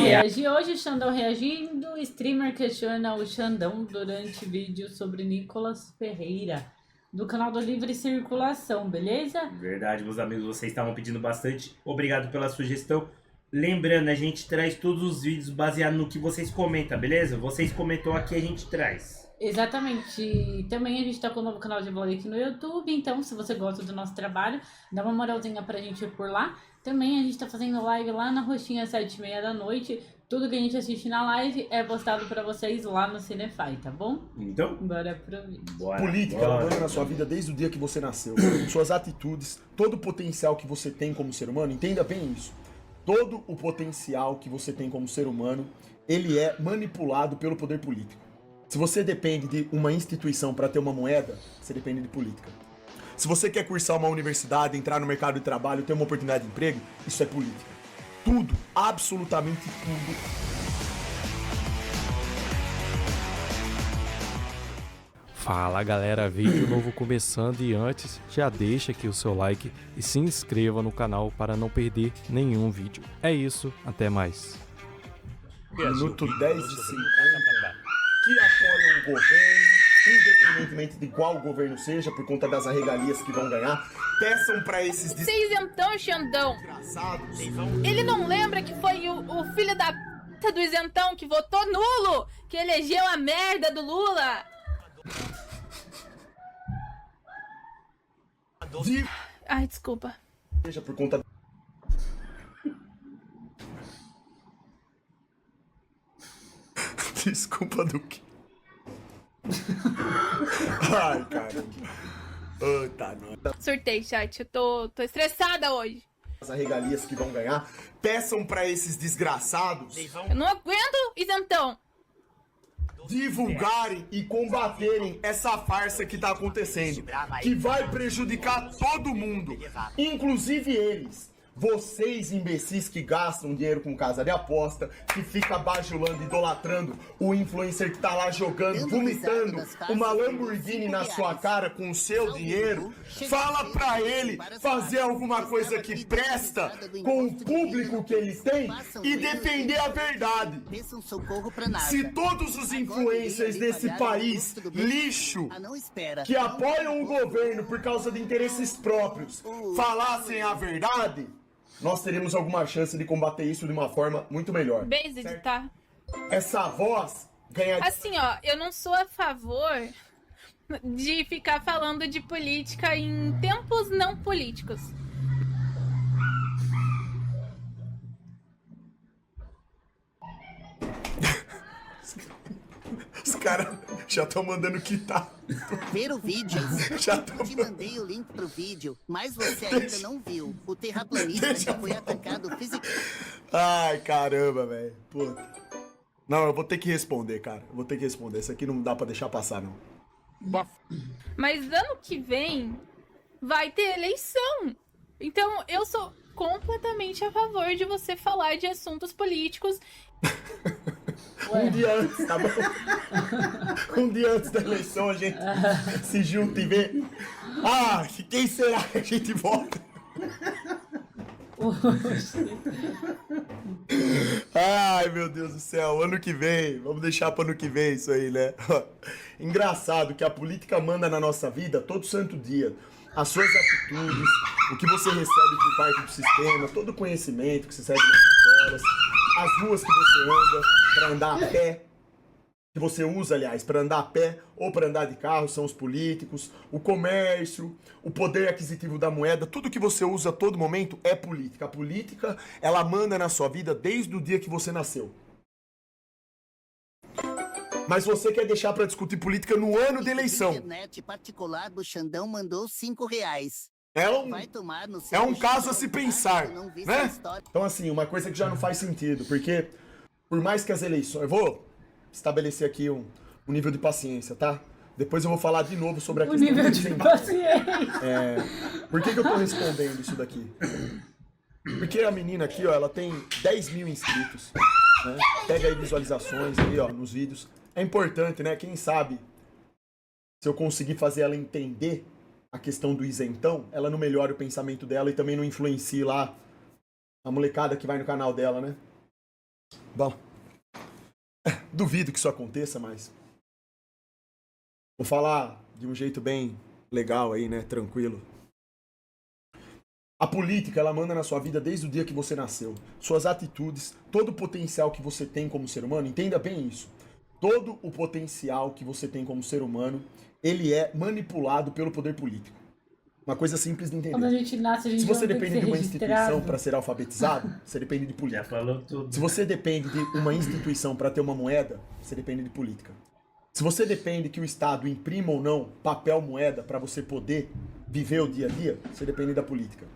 reagir hoje, o Xandão reagindo. O streamer questiona o Xandão durante vídeo sobre Nicolas Ferreira, do canal do Livre Circulação, beleza? Verdade, meus amigos, vocês estavam pedindo bastante. Obrigado pela sugestão. Lembrando, a gente traz todos os vídeos baseados no que vocês comentam, beleza? Vocês comentam aqui, a gente traz. Exatamente. E também a gente tá com um novo canal de vlog aqui no YouTube, então se você gosta do nosso trabalho, dá uma moralzinha pra gente por lá. Também a gente tá fazendo live lá na Roxinha, 7h30 da noite. Tudo que a gente assiste na live é postado pra vocês lá no Cinefy, tá bom? Então, Bora pro vídeo. Política, ela manda na sua vida desde o dia que você nasceu. Suas atitudes, todo o potencial que você tem como ser humano, entenda bem isso. Todo o potencial que você tem como ser humano, ele é manipulado pelo poder político. Se você depende de uma instituição para ter uma moeda, você depende de política. Se você quer cursar uma universidade, entrar no mercado de trabalho, ter uma oportunidade de emprego, isso é política. Tudo, absolutamente tudo. Fala galera, vídeo novo começando e antes já deixa aqui o seu like e se inscreva no canal para não perder nenhum vídeo. É isso, até mais. Minuto 10 de 50, que apoiam o governo, independentemente de qual governo seja, por conta das regalias que vão ganhar, peçam pra esses Vocês então, Xandão, desgraçados. ele não lembra que foi o filho da p do isentão que votou nulo, que elegeu a merda do Lula? Ai, desculpa. Seja por conta. Desculpa do quê? Ai, caramba. Tá, não. Surtei, chat. Eu tô estressada hoje. As regalias que vão ganhar, peçam pra esses desgraçados Eu não aguento, isentão. divulgarem e combaterem essa farsa que tá acontecendo, que vai prejudicar todo mundo, inclusive eles. Vocês, imbecis que gastam dinheiro com casa de aposta, que fica bajulando, idolatrando o influencer que tá lá jogando, vomitando uma Lamborghini na sua cara com o seu dinheiro, fala pra ele fazer alguma coisa que presta com o público que ele tem e defender a verdade. Se todos os influencers desse país, lixo, que apoiam o governo por causa de interesses próprios, falassem a verdade, nós teríamos alguma chance de combater isso de uma forma muito melhor. Based, tá? Essa voz ganha... Assim, ó, eu não sou a favor de ficar falando de política em tempos não políticos. Os caras já estão mandando quitar. Ver o vídeo. Já tô... Te mandei o link pro vídeo, mas você ainda não viu. O terraplanista já foi atacado fisicamente. Ai, caramba, velho. Puta. Não, eu vou ter que responder, cara. Eu vou ter que responder. Isso aqui não dá pra deixar passar, não. Mas ano que vem vai ter eleição. Então eu sou completamente a favor de você falar de assuntos políticos. Um dia antes, tá bom? Um dia antes da eleição a gente se junta e vê. Ah, quem será que a gente vota? Ai, meu Deus do céu, ano que vem, vamos deixar para ano que vem isso aí, né? Engraçado que a política manda na nossa vida todo santo dia. As suas atitudes, o que você recebe por parte do sistema, todo o conhecimento que você recebe nas escolas, as ruas que você anda para andar a pé, que você usa, aliás, para andar a pé ou para andar de carro, são os políticos, o comércio, o poder aquisitivo da moeda, tudo que você usa a todo momento é política. A política, ela manda na sua vida desde o dia que você nasceu. Mas você quer deixar para discutir política no ano de eleição. A internet particular do Xandão mandou R$5. É um caso a se pensar, né? Então, assim, uma coisa que já não faz sentido, porque por mais que as eleições... Eu vou estabelecer aqui um nível de paciência, tá? Depois eu vou falar de novo sobre a questão nível de paciência. Por que eu tô respondendo isso daqui? Porque a menina aqui, ó, ela tem 10 mil inscritos, né? Pega aí visualizações aí, ó, nos vídeos. É importante, né? Quem sabe, se eu conseguir fazer ela entender a questão do isentão, ela não melhora o pensamento dela e também não influencie lá a molecada que vai no canal dela, né? Bom, duvido que isso aconteça, mas vou falar de um jeito bem legal aí, né? Tranquilo. A política, ela manda na sua vida desde o dia que você nasceu. Suas atitudes, todo o potencial que você tem como ser humano, entenda bem isso. Todo o potencial que você tem como ser humano, ele é manipulado pelo poder político. Uma coisa simples de entender. Quando a gente nasce, a gente Se você não tem que depende ser de uma registrado. instituição para ser alfabetizado, você depende de Já política. falou tudo. Se você depende de uma instituição para ter uma moeda, você depende de política. Se você depende que o Estado imprima ou não papel moeda para você poder viver o dia a dia, você depende da política.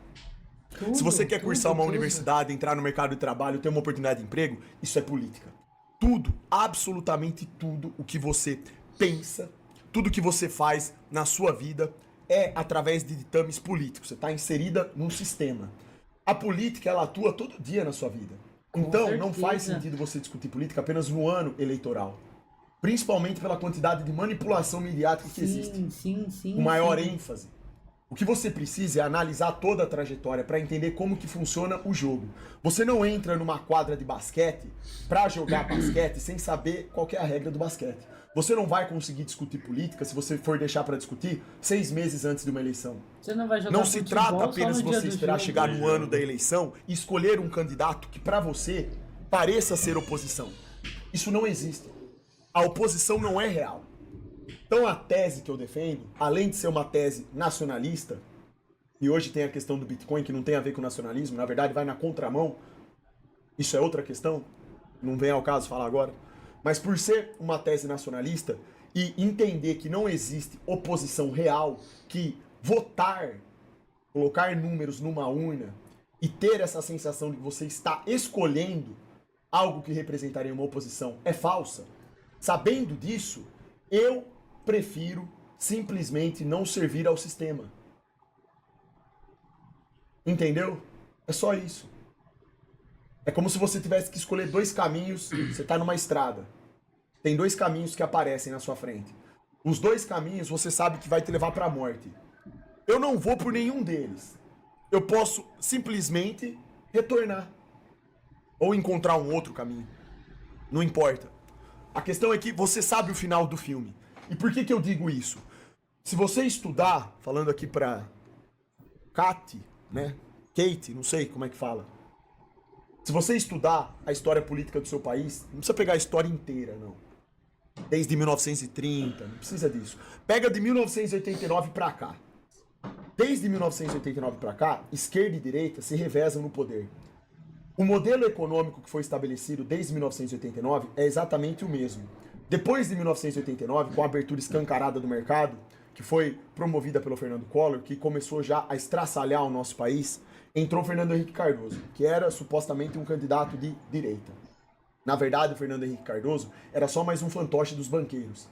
Se você quer cursar uma universidade, entrar no mercado de trabalho, ter uma oportunidade de emprego, isso é política. Tudo, absolutamente tudo o que você pensa, tudo o que você faz na sua vida é através de ditames políticos. Você está inserida num sistema. A política, ela atua todo dia na sua vida. Então, não faz sentido você discutir política apenas no ano eleitoral. Principalmente pela quantidade de manipulação midiática que existe. Sim. Com maior ênfase. O que você precisa é analisar toda a trajetória para entender como que funciona o jogo. Você não entra numa quadra de basquete para jogar basquete sem saber qual que é a regra do basquete. Você não vai conseguir discutir política se você for deixar para discutir 6 meses antes de uma eleição. Você não vai jogar Não se futebol trata apenas só de no dia você do esperar jogo. chegar no ano da eleição e escolher um candidato que para você pareça ser oposição. Isso não existe. A oposição não é real. Então a tese que eu defendo, além de ser uma tese nacionalista, e hoje tem a questão do Bitcoin que não tem a ver com nacionalismo, na verdade vai na contramão, isso é outra questão, não vem ao caso falar agora, mas por ser uma tese nacionalista e entender que não existe oposição real, que votar, colocar números numa urna e ter essa sensação de que você está escolhendo algo que representaria uma oposição é falsa, sabendo disso, eu prefiro simplesmente não servir ao sistema. Entendeu? É só isso. É como se você tivesse que escolher 2 caminhos, você está numa estrada. Tem 2 caminhos que aparecem na sua frente. Os 2 caminhos você sabe que vai te levar para a morte. Eu não vou por nenhum deles. Eu posso simplesmente retornar. Ou encontrar um outro caminho. Não importa. A questão é que você sabe o final do filme. E por que eu digo isso? Se você estudar, falando aqui pra Kate, né? Kate, não sei como é que fala. Se você estudar a história política do seu país, não precisa pegar a história inteira, não. Desde 1930, não precisa disso. Pega de 1989 pra cá. Desde 1989 pra cá, esquerda e direita se revezam no poder. O modelo econômico que foi estabelecido desde 1989 é exatamente o mesmo. Depois de 1989, com a abertura escancarada do mercado, que foi promovida pelo Fernando Collor, que começou já a estraçalhar o nosso país, entrou Fernando Henrique Cardoso, que era supostamente um candidato de direita. Na verdade, o Fernando Henrique Cardoso era só mais um fantoche dos banqueiros.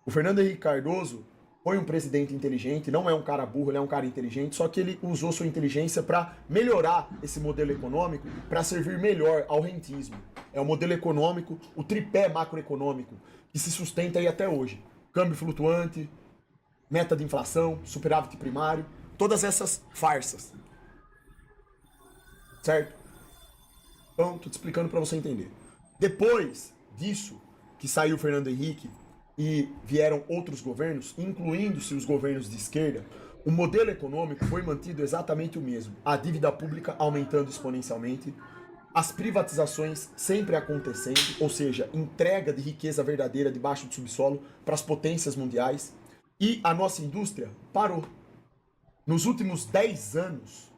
O Fernando Henrique Cardoso foi um presidente inteligente, não é um cara burro, ele é um cara inteligente, só que ele usou sua inteligência para melhorar esse modelo econômico, para servir melhor ao rentismo. É o modelo econômico, o tripé macroeconômico, que se sustenta aí até hoje. Câmbio flutuante, meta de inflação, superávit primário, todas essas farsas. Certo? Então, tô te explicando para você entender. Depois disso, que saiu o Fernando Henrique e vieram outros governos, incluindo-se os governos de esquerda, o modelo econômico foi mantido exatamente o mesmo. A dívida pública aumentando exponencialmente, as privatizações sempre acontecendo, ou seja, entrega de riqueza verdadeira debaixo do subsolo para as potências mundiais, e a nossa indústria parou. Nos últimos 10 anos,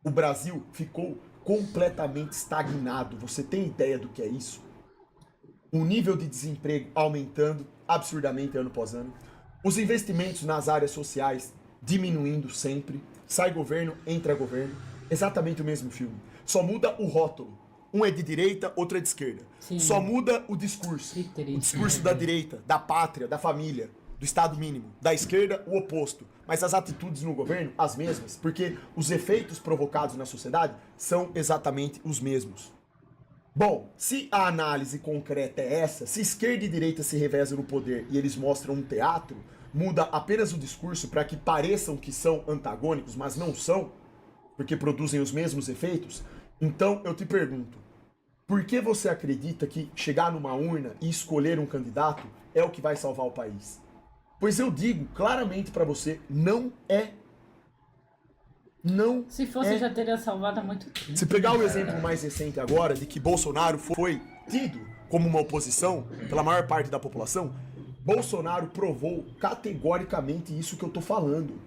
o Brasil ficou completamente estagnado. Você tem ideia do que é isso? O nível de desemprego aumentando absurdamente ano após ano. Os investimentos nas áreas sociais diminuindo sempre. Sai governo, entra governo. Exatamente o mesmo filme. Só muda o rótulo. Um é de direita, outro é de esquerda. Sim. Só muda o discurso. Que triste, O discurso né, da velho? direita, da pátria, da família, do Estado mínimo. Da esquerda, o oposto. Mas as atitudes no governo, as mesmas. Porque os efeitos provocados na sociedade são exatamente os mesmos. Bom, se a análise concreta é essa, se esquerda e direita se revezam no poder e eles mostram um teatro, muda apenas o discurso para que pareçam que são antagônicos, mas não são, porque produzem os mesmos efeitos, então eu te pergunto, Por que você acredita que chegar numa urna e escolher um candidato é o que vai salvar o país? Pois eu digo claramente pra você, não é. Não Se fosse, é. já teria salvado há muito tempo. Se pegar o exemplo mais recente agora, de que Bolsonaro foi tido como uma oposição pela maior parte da população, Bolsonaro provou categoricamente isso que eu tô falando.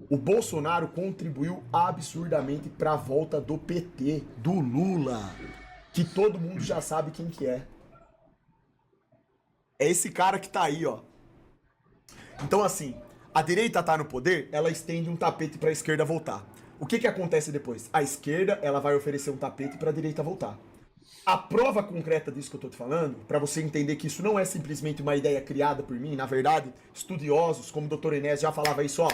O Bolsonaro contribuiu absurdamente para a volta do PT, do Lula, que todo mundo já sabe quem que é. É esse cara que tá aí, ó. Então assim, a direita tá no poder, ela estende um tapete para a esquerda voltar. O que que acontece depois? A esquerda, ela vai oferecer um tapete para a direita voltar. A prova concreta disso que eu tô te falando, para você entender que isso não é simplesmente uma ideia criada por mim, na verdade, estudiosos como o Dr. Enéas já falava isso, ó,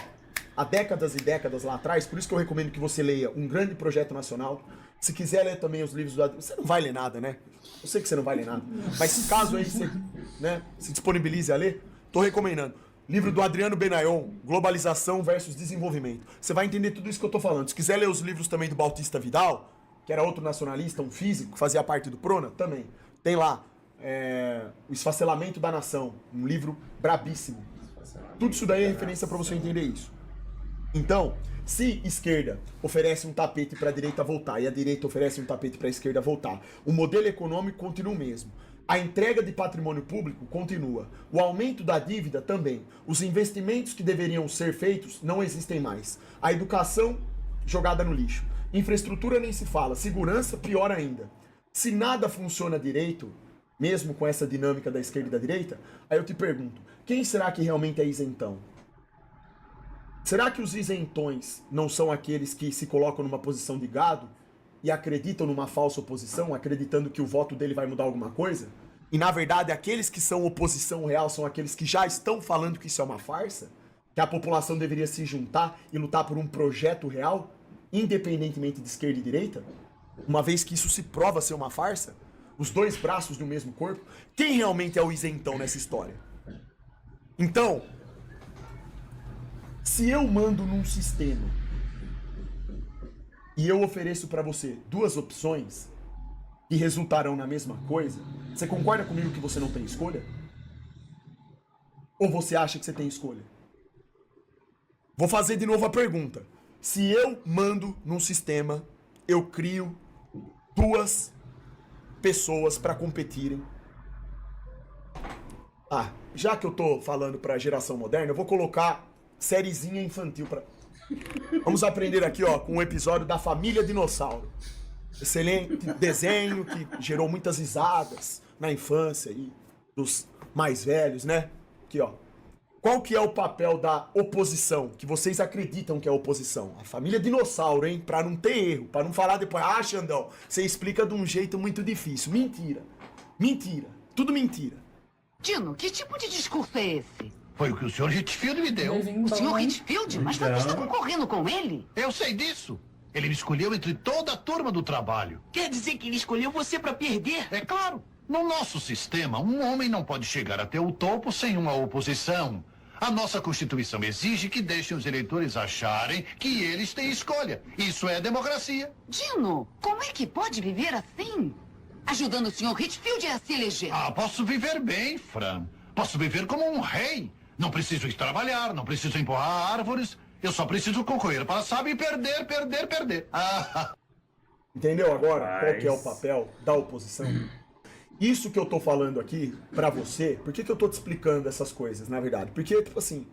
há décadas e décadas lá atrás, por isso que eu recomendo que você leia Um Grande Projeto Nacional. Se quiser ler também os livros do Adriano, você não vai ler nada, né? Eu sei que você não vai ler nada, mas caso aí você, né, se disponibilize a ler, tô recomendando. Livro do Adriano Benayon, Globalização versus Desenvolvimento. Você vai entender tudo isso que eu tô falando. Se quiser ler os livros também do Bautista Vidal, que era outro nacionalista, um físico, que fazia parte do Prona, também. Tem lá, O Esfacelamento da Nação, um livro brabíssimo. Tudo isso daí é referência para você entender isso. Então, se esquerda oferece um tapete para a direita voltar e a direita oferece um tapete para a esquerda voltar, o modelo econômico continua o mesmo. A entrega de patrimônio público continua. O aumento da dívida também. Os investimentos que deveriam ser feitos não existem mais. A educação jogada no lixo. Infraestrutura nem se fala. Segurança, pior ainda. Se nada funciona direito, mesmo com essa dinâmica da esquerda e da direita, aí eu te pergunto, quem será que realmente é isentão? Será que os isentões não são aqueles que se colocam numa posição de gado e acreditam numa falsa oposição, acreditando que o voto dele vai mudar alguma coisa? E na verdade, aqueles que são oposição real são aqueles que já estão falando que isso é uma farsa? Que a população deveria se juntar e lutar por um projeto real, independentemente de esquerda e direita? Uma vez que isso se prova ser uma farsa? Os dois braços do mesmo corpo? Quem realmente é o isentão nessa história? Então, se eu mando num sistema e eu ofereço para você duas opções que resultarão na mesma coisa, você concorda comigo que você não tem escolha? Ou você acha que você tem escolha? Vou fazer de novo a pergunta. Se eu mando num sistema, eu crio duas pessoas para competirem. Já que eu tô falando pra geração moderna, eu vou colocar sériezinha infantil pra... Vamos aprender aqui, ó, com um episódio da Família Dinossauro. Excelente desenho que gerou muitas risadas na infância aí, dos mais velhos, né? Aqui, ó. Qual que é o papel da oposição, que vocês acreditam que é oposição? A Família Dinossauro, hein? Pra não ter erro, pra não falar depois, Xandão, você explica de um jeito muito difícil. Mentira. Mentira. Tudo mentira. Dino, que tipo de discurso é esse? Foi o que o Sr. Hitfield me deu. O Sr. Hitfield? Mas você está concorrendo com ele? Eu sei disso. Ele me escolheu entre toda a turma do trabalho. Quer dizer que ele escolheu você para perder? É claro. No nosso sistema, um homem não pode chegar até o topo sem uma oposição. A nossa Constituição exige que deixem os eleitores acharem que eles têm escolha. Isso é democracia. Dino, como é que pode viver assim? Ajudando o Sr. Hitfield a se eleger. Posso viver bem, Fran. Posso viver como um rei. Não preciso ir trabalhar, não preciso empurrar árvores. Eu só preciso concorrer para, sabe, perder. Entendeu agora qual que é o papel da oposição? Isso que eu tô falando aqui pra você, por que eu tô te explicando essas coisas, na verdade? Porque, tipo assim,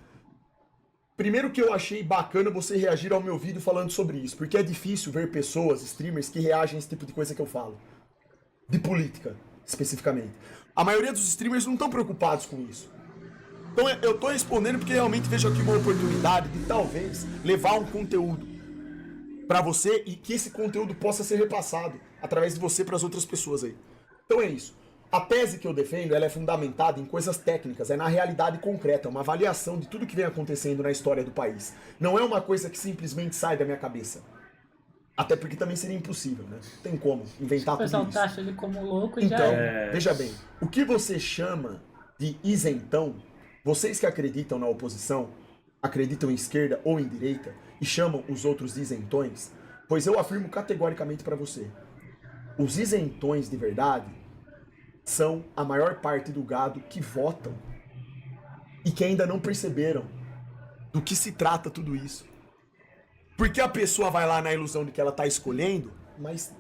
primeiro que eu achei bacana você reagir ao meu vídeo falando sobre isso, porque é difícil ver pessoas, streamers, que reagem a esse tipo de coisa que eu falo. De política, especificamente. A maioria dos streamers não estão preocupados com isso. Então eu tô respondendo porque realmente vejo aqui uma oportunidade de talvez levar um conteúdo pra você e que esse conteúdo possa ser repassado através de você para as outras pessoas aí. Então é isso. A tese que eu defendo, ela é fundamentada em coisas técnicas, é na realidade concreta, é uma avaliação de tudo que vem acontecendo na história do país. Não é uma coisa que simplesmente sai da minha cabeça. Até porque também seria impossível, né? Não tem como inventar tudo isso. O pessoal taxa ele como louco e então, já... veja bem, o que você chama de isentão, vocês que acreditam na oposição, acreditam em esquerda ou em direita, e chamam os outros de isentões, pois eu afirmo categoricamente pra você, Os isentões de verdade são a maior parte do gado que votam e que ainda não perceberam do que se trata tudo isso. Porque a pessoa vai lá na ilusão de que ela tá escolhendo, mas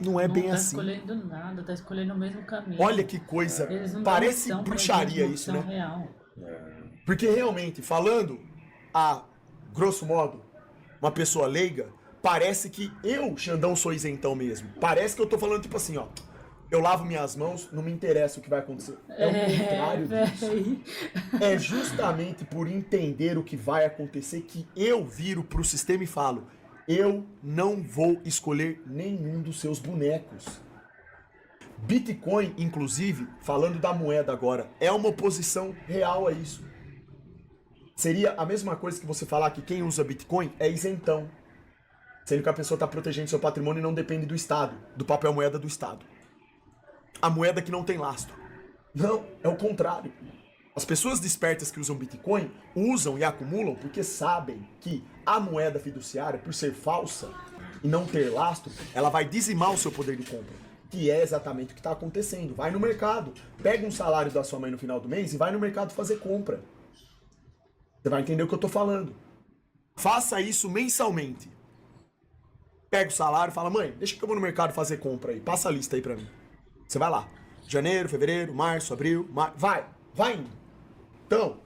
não é bem assim. Não tá escolhendo nada, tá escolhendo o mesmo caminho. Olha que coisa, parece bruxaria isso, né? Real. Porque realmente, falando a grosso modo, uma pessoa leiga, parece que eu, Xandão, sou isentão mesmo. Parece que eu tô falando tipo assim, ó, eu lavo minhas mãos, não me interessa o que vai acontecer. É o contrário disso. É justamente por entender o que vai acontecer que eu viro pro sistema e falo, eu não vou escolher nenhum dos seus bonecos. Bitcoin, inclusive, falando da moeda agora, é uma oposição real a isso. Seria a mesma coisa que você falar que quem usa Bitcoin é isentão. Sendo que a pessoa está protegendo seu patrimônio e não depende do Estado, do papel moeda do Estado. A moeda que não tem lastro. Não, é o contrário. As pessoas despertas que usam Bitcoin usam e acumulam porque sabem que a moeda fiduciária, por ser falsa e não ter lastro, ela vai dizimar o seu poder de compra. Que é exatamente o que está acontecendo. Vai no mercado, pega um salário da sua mãe no final do mês e vai no mercado fazer compra. Você vai entender o que eu estou falando. Faça isso mensalmente. Pega o salário e fala, mãe, deixa que eu vou no mercado fazer compra aí. Passa a lista aí pra mim. Você vai lá. Janeiro, fevereiro, março, abril, maio. Vai indo. Então,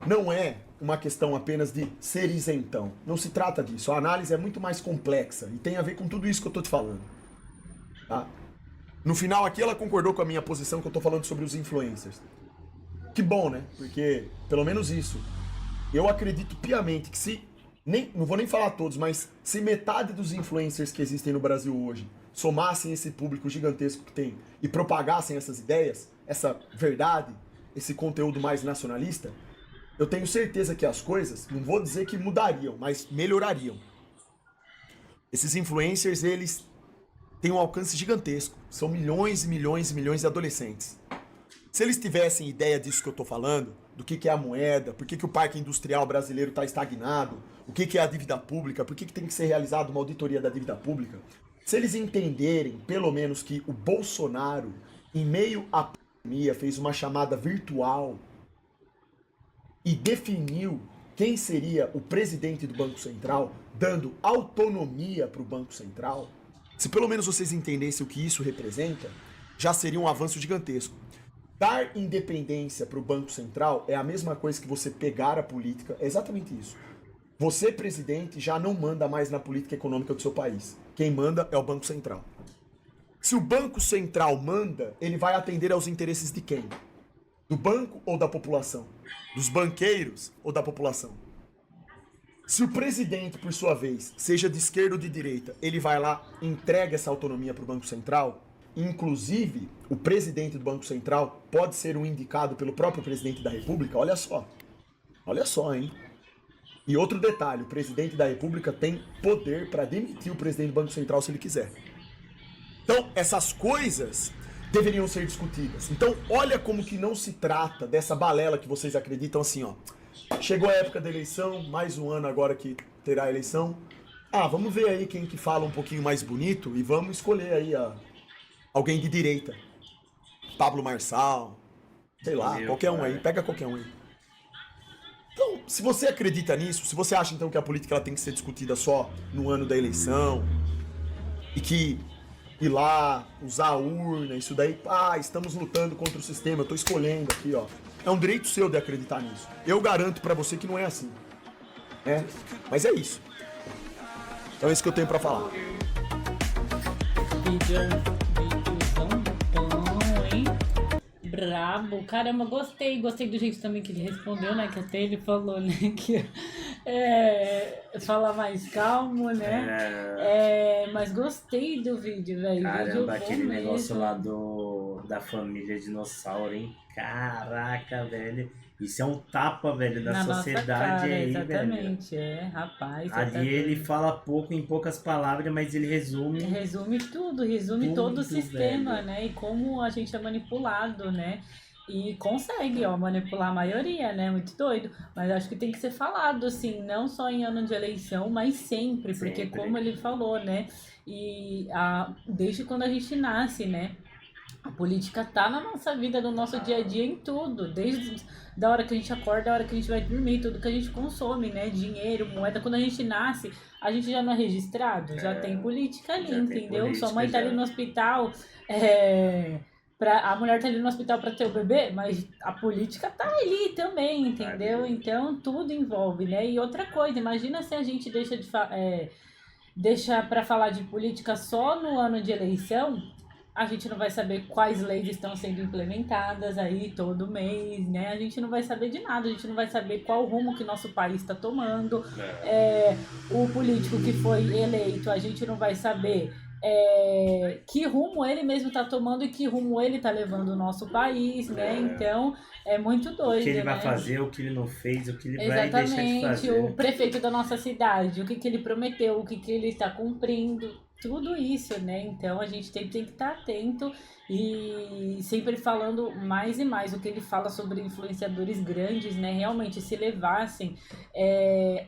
não é uma questão apenas de ser isentão. Não se trata disso. A análise é muito mais complexa e tem a ver com tudo isso que eu tô te falando. Tá? No final aqui ela concordou com a minha posição que eu tô falando sobre os influencers. Que bom, né? Porque, pelo menos isso, eu acredito piamente que se... não vou nem falar todos, mas se metade dos influencers que existem no Brasil hoje somassem esse público gigantesco que tem e propagassem essas ideias, essa verdade, esse conteúdo mais nacionalista, eu tenho certeza que as coisas, não vou dizer que mudariam, mas melhorariam. Esses influencers, eles têm um alcance gigantesco. São milhões e milhões e milhões de adolescentes. Se eles tivessem ideia disso que eu tô falando, do que é a moeda, por que o parque industrial brasileiro está estagnado, o que é a dívida pública, por que tem que ser realizada uma auditoria da dívida pública, se eles entenderem, pelo menos, que o Bolsonaro, em meio à pandemia, fez uma chamada virtual e definiu quem seria o presidente do Banco Central, dando autonomia para o Banco Central, se pelo menos vocês entendessem o que isso representa, já seria um avanço gigantesco. Dar independência para o Banco Central é a mesma coisa que você pegar a política, é exatamente isso. Você, presidente, já não manda mais na política econômica do seu país. Quem manda é o Banco Central. Se o Banco Central manda, ele vai atender aos interesses de quem? Do banco ou da população? Dos banqueiros ou da população? Se o presidente, por sua vez, seja de esquerda ou de direita, ele vai lá e entrega essa autonomia para o Banco Central, inclusive o presidente do Banco Central pode ser um indicado pelo próprio presidente da República, olha só, hein? E outro detalhe, o presidente da República tem poder para demitir o presidente do Banco Central se ele quiser. Então, essas coisas deveriam ser discutidas. Então, olha como que não se trata dessa balela que vocês acreditam assim, ó. Chegou a época da eleição, mais um ano agora que terá a eleição. Ah, vamos ver aí quem que fala um pouquinho mais bonito e vamos escolher aí alguém de direita. Pablo Marçal, sei lá, qualquer um aí, pega qualquer um aí. Então, se você acredita nisso, se você acha então que a política ela tem que ser discutida só no ano da eleição, e que ir lá, usar a urna, isso daí, estamos lutando contra o sistema, eu tô escolhendo aqui, ó. É um direito seu de acreditar nisso. Eu garanto pra você que não é assim. Né? Mas é isso. Então é isso que eu tenho pra falar. Vídeozão bom, hein? Brabo. Caramba, gostei do jeito também que ele respondeu, né? Que até ele falou, né? Que falar mais calmo, né? Mas gostei do vídeo, velho. Caramba, aquele negócio lá da família dinossauro, hein? Caraca, velho. Isso é um tapa, velho, da sociedade cara, aí, exatamente, velho. Rapaz. Ali ele fala pouco, em poucas palavras, mas ele resume... Resume tudo todo o sistema, velho, né? E como a gente é manipulado, né? e consegue, ó, manipular a maioria, né? Muito doido. Mas acho que tem que ser falado, assim, não só em ano de eleição, mas sempre, porque Sempre. como ele falou, né? E desde quando a gente nasce, né? A política tá na nossa vida, no nosso dia a dia, em tudo. Desde da hora que a gente acorda, da hora que a gente vai dormir, tudo que a gente consome, né? Dinheiro, moeda. Quando a gente nasce, a gente já não é registrado, já tem política ali, já tem entendeu? política, Sua mãe tá já. ali no hospital, a mulher tá ali no hospital pra ter o bebê, mas a política tá ali também, entendeu? Então tudo envolve, né? E outra coisa, imagina se a gente deixa pra falar de política só no ano de eleição, a gente não vai saber quais leis estão sendo implementadas aí todo mês, né? A gente não vai saber de nada, a gente não vai saber qual rumo que nosso país está tomando. O político que foi eleito, a gente não vai saber que rumo ele mesmo está tomando e que rumo ele está levando o nosso país, né? Então, é muito doido, O que ele vai né? fazer, o que ele não fez, o que ele vai deixar de Exatamente, fazer. o prefeito da nossa cidade, o que ele prometeu, o que ele está cumprindo, tudo isso, né? Então a gente tem que estar atento e sempre falando mais e mais o que ele fala sobre influenciadores grandes, né? Realmente se levassem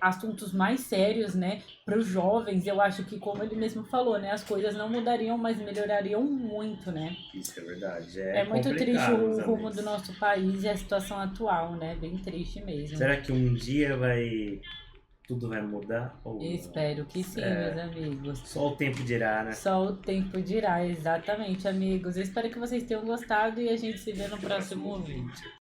assuntos mais sérios, né? Para os jovens, eu acho que, como ele mesmo falou, né? As coisas não mudariam, mas melhorariam muito, né? Isso é verdade. É muito complicado, triste o meus rumo amigos. do nosso país e a situação atual, né? Bem triste mesmo. Será que um dia tudo vai mudar? Ou não? Espero que sim, meus amigos. Só o tempo dirá, né? Só o tempo dirá, exatamente, amigos. Eu espero que vocês tenham gostado e a gente se vê no próximo vídeo.